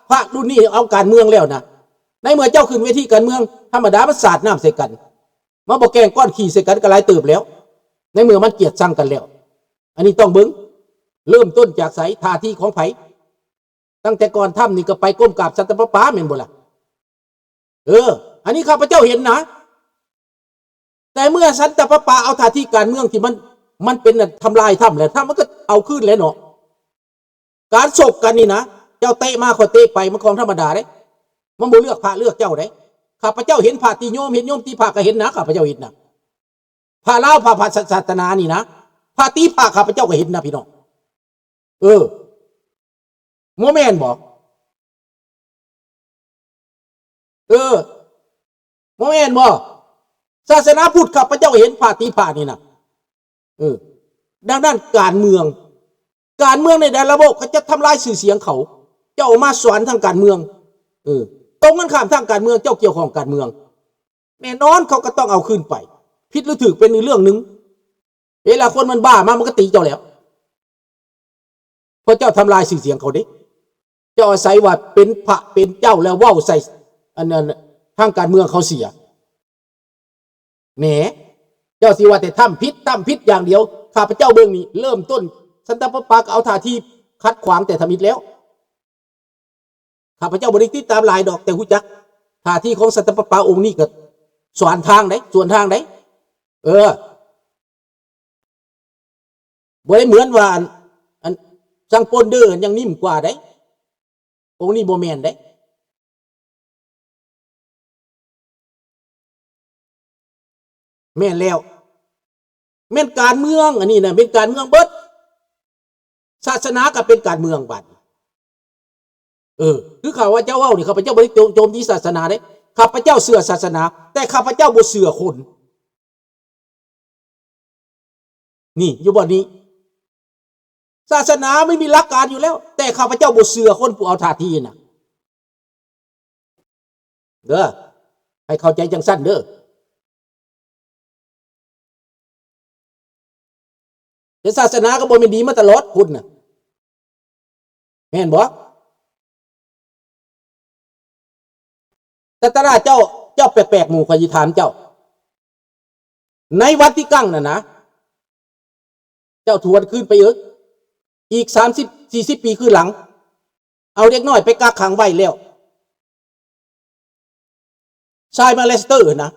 พระรุ่นนี้เอาการเมืองแล้วนะในเมื่อเจ้าขึ้นเวทีการเมืองธรรมดามันสาดน้ำใส่กันมาบอกแกงก้อนขี่ใส่กันก็หลายเติบแล้วในเมื่อมันเกลียดชังกันแล้วอันนี้ต้องเบิ้งเริ่มต้นจากไสท่าทีของไผตั้งแต่ก่อนถ้ำนี่ก็ไปก้มกราบสันตะปะปาเม่นบ่ล่ะอันนี้ข้าพเจ้าเห็นนะแต่เมื่อสันตะปะปาเอาท่าทีการเมืองที่มันเป็นทำลายถ้ำแล้วถ้ำมันก็เอาขึ้นแล้วเนาะการฉกกันนี่นะเจ้าเตะมาขอเตะไปมันของธรรมดาเด้มันบ่เลือกพระเลือกเจ้าเด้ข้าพเจ้าเห็นพระตีโยมเห็นโยมตีพระก็เห็นนะข้าพเจ้าเห็นนะพระลาวพระศาสนานี่นะพระตีพระข้าพเจ้าก็เห็นนะพี่น้องโมแมนบอกโมแมนบอกศาสนาพุทธข้าพเจ้าเห็นพระตีพระนี่นะดังนั้นการเมืองในแต่ละระบบเขาจะทำลายชื่อเสียงเขาเจ้ามาสอนทางการเมืองตรงกันข้ามทางการเมืองเจ้าเกี่ยวข้องการเมืองแน่นอนเขาก็ต้องเอาขึ้นไปผิดหรือถูกเป็นเรื่องนึงเวลาคนมันบ้ามามันก็ตีเจ้าแล้วเพราะเจ้าทำลายชื่อเสียงเขาดิเจ้าอาศัยว่าเป็นพระเป็นเจ้าแล้วว่าวใส่อันนั้นทางการเมืองเขาเสียแหมเจ้าสิว่าแต่ทำพิษอย่างเดียวข้าพเจ้าเบื้องนี้เริ่มต้นสันตะปะปาก็เอาท่าทีคัดขวางแต่ทำผิดแล้วข้าพเจ้าบริติดตามลายดอกแต่หูจักท่าที่ของสันตะปะปาองค์นี้ก็ส่วนทางไหนบ่ได้เหมือนว่าอันสังปนเดอร์ยังนิ่มกว่าได้องค์นี้โบแมนได้แม่นแล้วแม่นการเมืองอันนี้นะเป็นการเมืองเบิดศาสนาก็เป็นการเมืองบัดคือข่าวว่าเจ้าเว้านี่ข้าพเจ้าบ่ได้โจมตีศาสนาเด้ข้าพเจ้าเชื่อศาสนาแต่ข้าพเจ้าบ่เชื่อคนนี่อยู่บ่นี้ศาสนาไม่มีหลักการอยู่แล้วแต่ข้าพเจ้าบ่เชื่อคนผู้เอาท่าทีน่ะให้เข้าใจจังซั่นแต่ศาสนาก็บ่แม่นดีมาตลอดคุณน่ะแม่นบ่แต่ตราเจ้าแปลกๆหมู่ขอยิถามเจ้าในวัดที่กั้งน่ะนะเจ้าทวนขึ้นไปอีก30-40 ปีขึ้นหลังเอาเด็กน้อยไปกักขังไว้แล้วชายมาเลสเตอร์นะ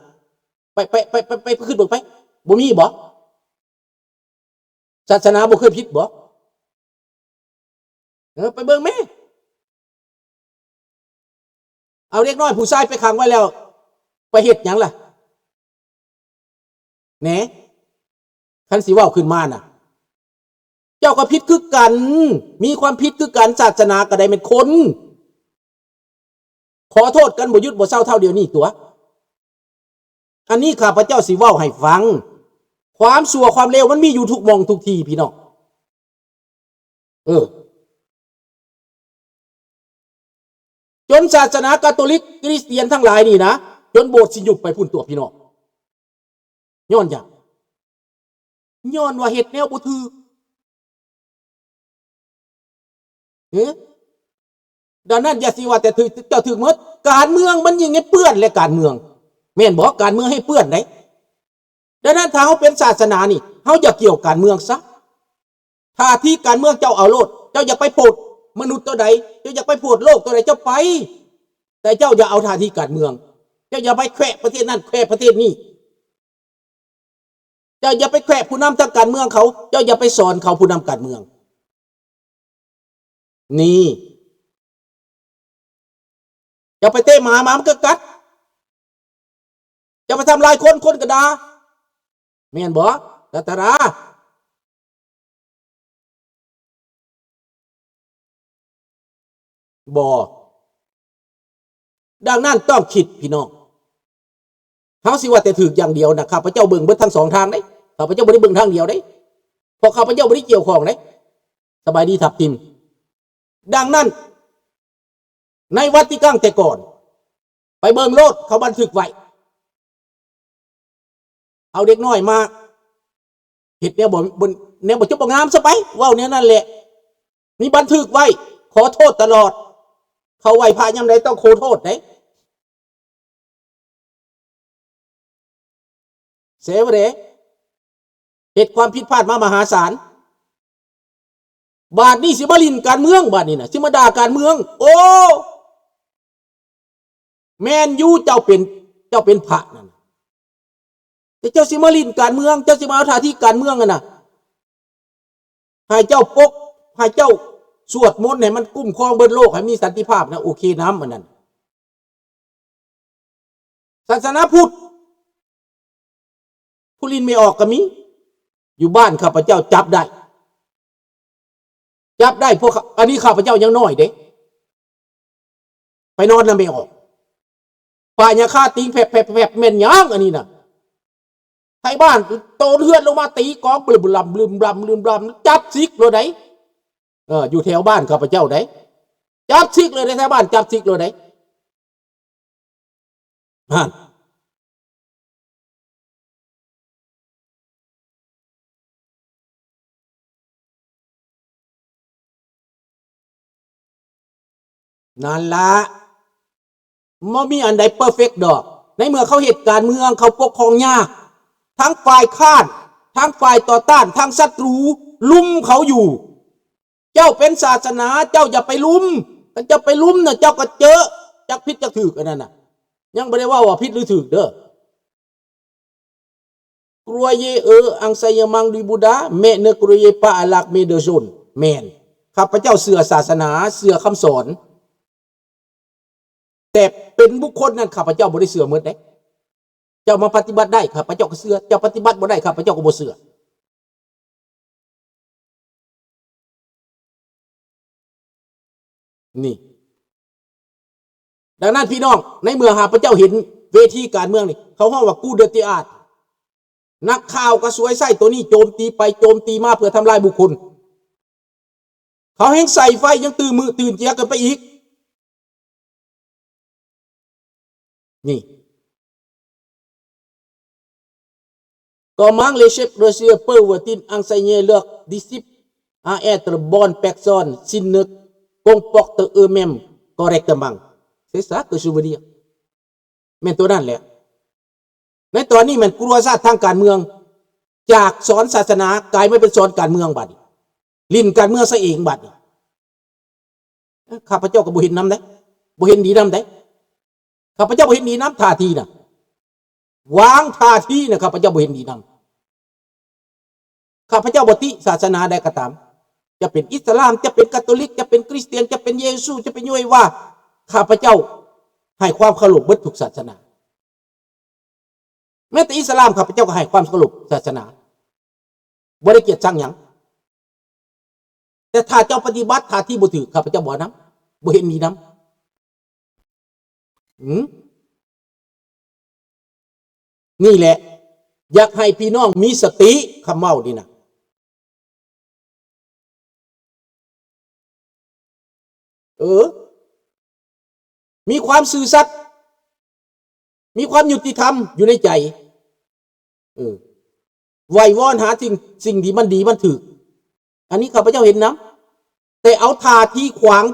ไปขึ้นบนไปบ่มีบ่ศาสนาบ่เคยผิดบ่ไปเบิ่งแม่เอาเด็กน้อยผู้ชายไปขังไว้แล้วไปเฮ็ดหยังล่ะแหนคันสิเว้าขึ้นมาน่ะเจ้าก็ผิดคือกันมีความผิดคือกันศาสนาก็ได้เป็นคนขอโทษกันบ่หยุดบ่เศร้าเท่าเดียวนี้ตัวอันนี้ข้าพเจ้าสิเว้าให้ฟังความชั่วความเลวมันมีอยู่ทุกมองทุกที่พี่น้องจนศาสนาคาทอลิกคริสเตียนทั้งหลายนี่นะจนโบสถ์สิยุบไปพุ่นตัวพี่น้องย้อนอย่างย้อนว่าเฮ็ดแนวบ่ถูกดังนั้นอย่าสิว่าแต่ถือเจ้าถือหมดการเมืองมันยิ่งให้เปื้อนและการเมืองแม่นบ่การเมืองให้เปื้อนได้ดังนั้นถ้าเฮาเป็นศาสนานี่เฮาอย่าเกี่ยวการเมืองซะถ้าที่การเมืองเจ้าเอาโลดเจ้าอยากไปโปรดมนุษย์ตัวใดเจ้าอยากไปโปรดโลกตัวใดเจ้าไปแต่เจ้าอย่าเอาท่าที่การเมืองเจ้าอย่าไปแขวะประเทศนั้นแขวะประเทศนี้เจ้าอย่าไปแขวะผู้นำทางการเมืองเขาเจ้าอย่าไปสอนเขาผู้นำการเมืองนี่อย่าไปเตะหมามันก็กัดอย่าไปทำลายคนก็ด่าแม่นบ่รัตราบ่ดังนั้นต้องคิดพี่น้องเฮาสิว่าแต่ถูกอย่างเดียวนะข้าพเจ้าเบิ่งเบิดทั้งสองทางเด้ข้าพเจ้าบ่ได้เบิ่งทางเดียวเด้เพราะข้าพเจ้าบ่ได้เกี่ยวข้องเด้สบายดีทับทิมดังนั้นในวัดที่กั้งแต่ก่อนไปเบิ่งโลดเขาบันทึกไว้เอาเด็กน้อยมาเฮ็ดแนวบ่จบบ่งามซะไปเว้าแนวนั้นแหละมีบันทึกไว้ขอโทษตลอด เขาไหว้พระยามใดต้องขอโทษเด้เสียบ่เด้เหตุความผิดพลาดมามหาศาลบาดนี้สิมาลินการเมืองบาดนี้น่ะสิมาด่าการเมืองโอ้แม่นอยู่เจ้าเป็นพระนั่นแต่เจ้าสิมาลินการเมืองเจ้าสิมาเอาท่าที่การเมืองกันน่ะให้เจ้าปกให้เจ้าสวดมนต์ให้มันคุ้มครองเบิดโลกให้มีสันติภาพนะโอเคน้ำมันนั่นศาสนาพุทธผู้ลินไม่ออกก็มีอยู่บ้านข้าพเจ้าจับได้พวกอันนี้ข้าพเจ้ายังน้อยเด้ไปนอนแล้วไม่ออกป่าญาฆ่าติงแผลแม่นย่างอันนี้น่ะไทยบ้านโตเฮือนลงมาตีกองลืมจับซิกเลยได้อยู่แถวบ้านข้าพเจ้าได้จับซิกเลยในแถวบ้านจับซิกเลยได้นั่นละไม่มีอันใดเพอร์เฟกต์ดอกในเมื่อเขาเหตุการณ์เมืองเขาปกครองยากทั้งฝ่ายค้านทั้งฝ่ายต่อต้านทั้งศัตรูลุมเขาอยู่เจ้าเป็นศาสนาเจ้าอย่าไปลุมถ้าเจ้าไปลุมน่ะเจ้าก็เจอจักพิษจักถือกันนั่นน่ะยังไม่ได้ว่าพิษหรือถือเด้อกลัวเยอังไซยมังดีบูดาเมเนกลัวเยปะอลักเมเดชนแมนข้าพเจ้าเสื่อศาสนาเสื่อคำสอนแต่เป็นบุคคลนั้นข้าพเจ้าบ่ได้เสื่อเมื่อใดเจ้ามาปฏิบัติได้ข้าพเจ้าก็เสื่อเจ้าปฏิบัติบ่ได้ข้าพเจ้าก็บ่เสื่อนี่ดังนั้นพี่น้องในเมื่อหาพระเจ้าเห็นเวทีการเมืองนี่เขาห้องว่ากูเดติอาร์ตนักข่าวก็สวยไส้ตัวนี้โจมตีไปโจมตีมาเพื่อทำลายบุคคลเขาแห้งใส่ไฟยังตื่นเจียกันไปอีกนี่ Comment les chefs Russes peuvent-ils enseigner leurs disciples à être bonnes personnes s'ils ne comportent eux-mêmes correctement c'est ça que je veux dire แม่นตัวนั้นแหละในตอนนี้มันกลัวซะทางการเมืองจากสอนศาสนากลายมาเป็นสอนการเมืองบัดลิ้นการเมืองซะเองบัดข้าพเจ้าก็บ่เห็นนำได้บ่เห็นดีนำได้ข้าพเจ้าบ่เห็นดีนำท่าทีน่ะวางท่าทีน่ะข้าพเจ้าบ่เห็นดีนำข้าพเจ้าบ่ติศาสนาใดก็ตามจะเป็นอิสลามจะเป็นคาทอลิกจะเป็นคริสเตียนจะเป็นเยซูจะเป็นโยเฮวาข้าพเจ้าให้ความเคารพเบิดทุกศาสนาแม้แต่อิสลามข้าพเจ้าก็ให้ความเคารพศาสนาบ่ได้เกลียดชังหยังแต่ถ้าเจ้าปฏิบัติท่าที่บ่ถูกข้าพเจ้าบ่นำบ่เห็นดีนำนี่แหละอยากให้พี่น้องมีสติคำเว้านี่นะมีความซื่อสัตย์มีความยุติธรรมอยู่ในใจไหว้วอนหาสิ่งที่มันดีมันถูกอันนี้ข้าพเจ้าเห็นนะแต่เอาท่าที่ขวาง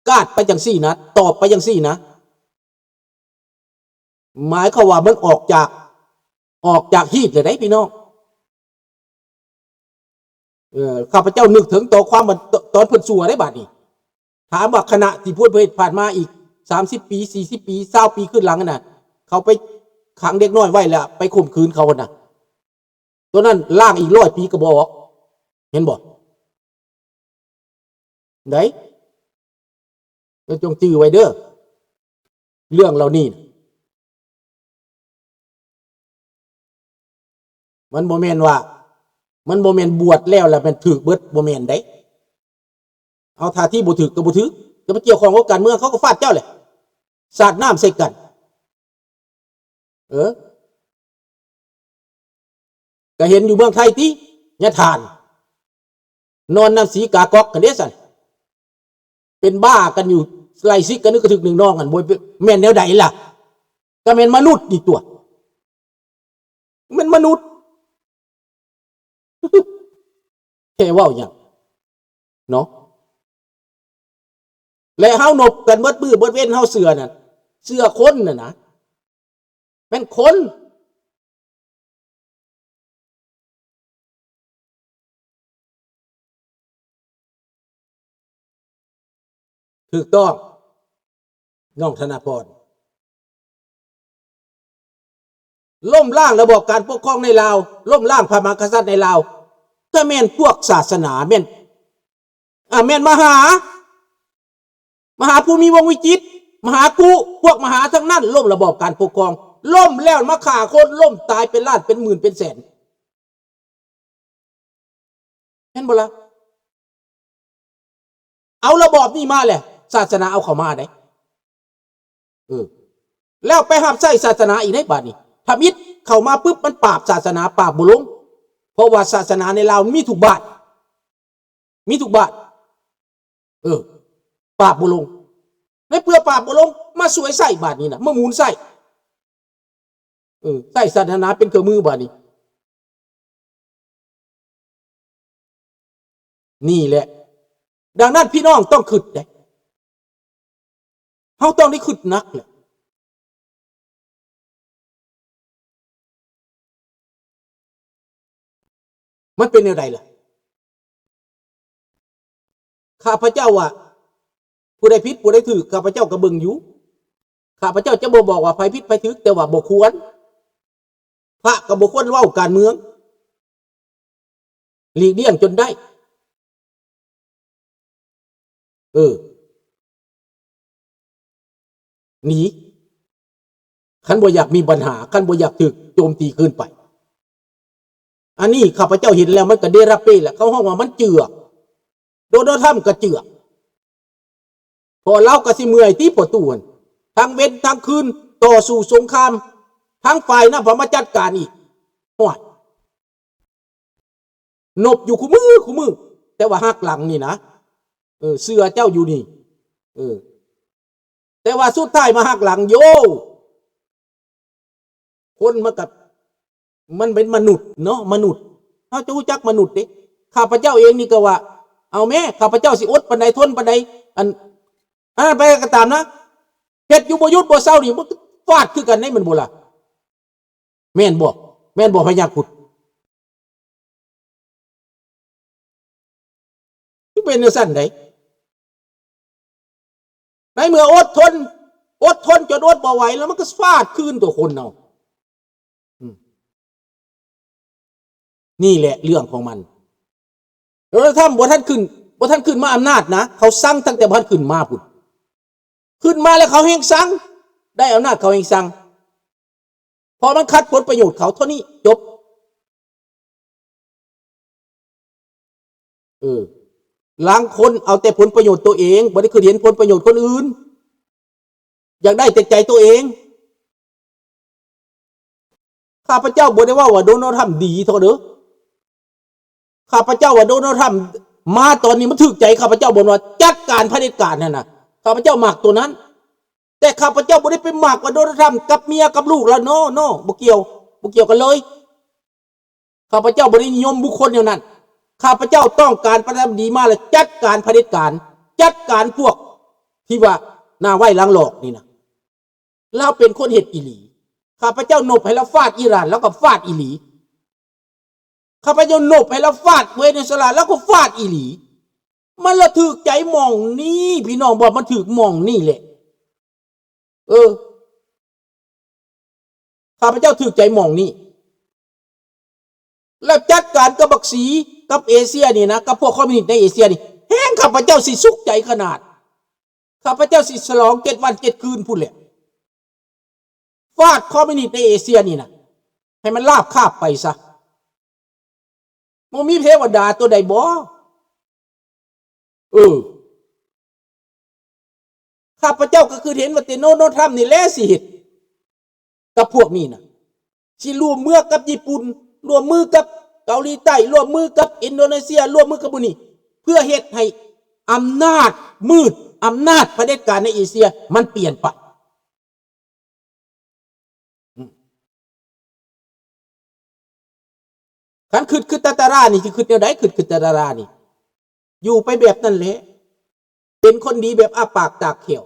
กาดไปจังซี่นะตอบไปจังซี่นะหมายความว่ามันออกจากฮีดเลยได้พี่น้องข้าพเจ้านึกถึงต่อความตอนเพิ่นสัวได้บาดนี้ถามว่าขณะที่พูดผ่านมาอีก30 ปี40 ปี20 ปีขึ้นหลังน่ะเขาไปขังเด็กน้อยไว้แล้วไปข่มขืนเขาน่ะตัวนั้นล่างอีก100 ปีก็บอกเห็นบ่ไหนจงจื้อไว้เด้อเรื่องเหล่านี้มันบ่แม่นว่ามันบ่แม่นบวชแล้วมันถูกเบิดบ่แม่นได้เอาท่าที่บ่ถูกก็บ่ถูกจะมาเกี่ยวข้องกับการเมืองเขาก็ฟาดเจ้าแหละสาดน้ำใส่กันก็เห็นอยู่เมืองไทยติยะทานนอนน้ำสีกากอกกันเด้ซั่นเป็นบ้ากันอยู่ไล่ซิกกันนึกกระถึกหนึ่งน้องกันบ่แม่นแนวใดล่ะก็แม่นมนุษย์นี่ตัวแม่นมนุษย์แค่เว้าหยังเนาะ และเฮานบกันเบิดมือเบิดเว้นเฮาเสือน่ะเสือคนน่ะนะเป็นคนถูกต้องน้องธนาพรล้มล้างระบบการปกครองในลาวล้มล้างพระมหากษัตริย์ในลาวถ้าแม่นพวกศาสนาแม่นแม่นมหาภูมิวงศ์วิจิตรมหากุพวกมหาทั้งนั้นล้มระบบการปกครองล้มแล้วมาฆ่าคนล้มตายเป็นล้านเป็นหมื่นเป็นแสนเห็นบ่ล่ะเอาระบอบนี้มาแหละศาสนาเอาเข้ามาได้แล้วไปห้ามใส่ศาสนาอีกในบาดนี้ทำอิฐเข้ามาปุ๊บมันปราบศาสนาปราบบุลงเพราะว่าศาสนาในลาวมีทุกบาทปราบบุลงในเพื่อปราบบุลงมาสวยใส่บาดนี้นะมาหมุนใส่ใส่ศาสนาเป็นเครื่องมือบาดนี้นี่แหละดังนั้นพี่น้องต้องขึ้นได้เขาต้องได้ขึ้นนักแหละมันเป็นอะไรล่ะข้าพเจ้าว่าผู้ใดผิดผู้ใดถูกข้าพเจ้าก็เบิ่งอยู่ข้าพเจ้าจะบ่บอกว่าไผผิดไผถูกแต่ว่าบ่ควรพระก็บ่ควรเว้าการเมืองหลีกเลี่ยงจนได้หนีคันบ่อยากมีปัญหาคันบ่อยากถูกโจมตีขึ้นไปอันนี้ข้าพเจ้าเห็นแล้วมันก็ได้รับไปแหละเขาห้องว่ามันเจือกโดนทำก็เจือกพอเราก็สิเมื่อยที่ปวดตัวทั้งเว้นทั้งคืนต่อสู้สงครามทั้งฝ่ายนะพอมาจัดการอีกห่วยนบอยู่คู่มือแต่ว่าหักหลังนี่นะเสือเจ้าอยู่นี่แต่ว่าสุดท้ายมาหักหลังโยคนมากับมันเป็นมนุษย์เนาะมนุษย์เขาจะรู้จักมนุษย์ดิข้าพเจ้าเองนี่ก็ว่าเอาแม่ข้าพเจ้าสิอดปานใดทนปานใดอันไปก็ตามนะเฮ็ดอยู่บ่หยุดบ่เศร้านี่มันฟาดคือกันในมันบ่ล่ะแม่นบ่พญาครุฑที่เป็นจังซั่นไดในเมื่ออดทนจนอดบ่ไหวแล้วมันก็ฟาดคืนตัวคนเอานี่แหละเรื่องของมันแล้วถ้าบ่ท่านขึ้นมาอำนาจนะเขาสั่งตั้งแต่บ่ท่านขึ้นมาพุ่นขึ้นมาแล้วเขาแห่งสั่งได้อำนาจเขาแห่งสั่งพอมันขัดผลประโยชน์เขาเท่านี้จบล้างคนเอาแต่ผลประโยชน์ตัวเองบ่ได้คือเห็นผลประโยชน์คนอื่นอยากได้แต่ใจตัวเองข้าพเจ้าบ่ได้ว่าโดนัลด์ทรัมป์ดีเท่าเด้อข้าพเจ้าว่าโดนัลด์ทรัมป์มาตอนนี้มันถูกใจข้าพเจ้าบ่ว่าจัดการเผด็จการนั่นน่ะข้าพเจ้ามักตัวนั้นแต่ข้าพเจ้าบ่ได้ไปมักว่าโดนัลด์ทรัมป์กับเมียกับลูกแล้วโนบ่เกี่ยวกันเลยข้าพเจ้าบ่ได้นิยมบุคคลอย่างนั้นข้าพเจ้าต้องการประธานาธิบดีมาแล้วจัดการเผด็จการจัดการพวกที่ว่าหน้าไหว้หลังหลอกนี่นะเราเป็นคนเฮ็ดอีหลีข้าพเจ้านบให้เราฟาดอิหร่านแล้วก็ฟาดอีหลีข้าพเจ้านบให้เราฟาดเวเนซุเอลาแล้วก็ฟาดอีหลีมันละถูกใจมองนี่พี่น้องบอกมันถูกมองนี่แหละข้าพเจ้าถูกใจมองนี่แล้วจัดการกับบักสีกับเอเชียนี่นะกับพวกคอมมิวนิสต์ในเอเชียนี่แห้งข้าพเจ้าสิสุขใจขนาดข้าพเจ้าสิฉลอง7 วัน 7 คืนพูดแหละฟาดคอมมิวนิสต์ในเอเชียนี่นะให้มันลาบคาบไปซะบ่มีเทวดาตัวใดบ่ข้าพเจ้าก็คือเห็นว่าโดนัลด์ทรัมป์นี่แหละสิเฮ็ดกับพวกนี้นะสิร่วมมือกับญี่ปุ่นร่วมมือกับเกาหลีใต้ร่วมมือกับอินโดนีเซียร่วมมือกับบุนี่เพื่อเฮ็ดให้อำนาจมืดอำนาจเผด็จการในเอเชียมันเปลี่ยนไปคันคือตาตารานี่คือแนวใดคือตาตารานี่อยู่ไปแบบนั้นแหละ เป็นคนดีแบบอ้าปากตากเขียว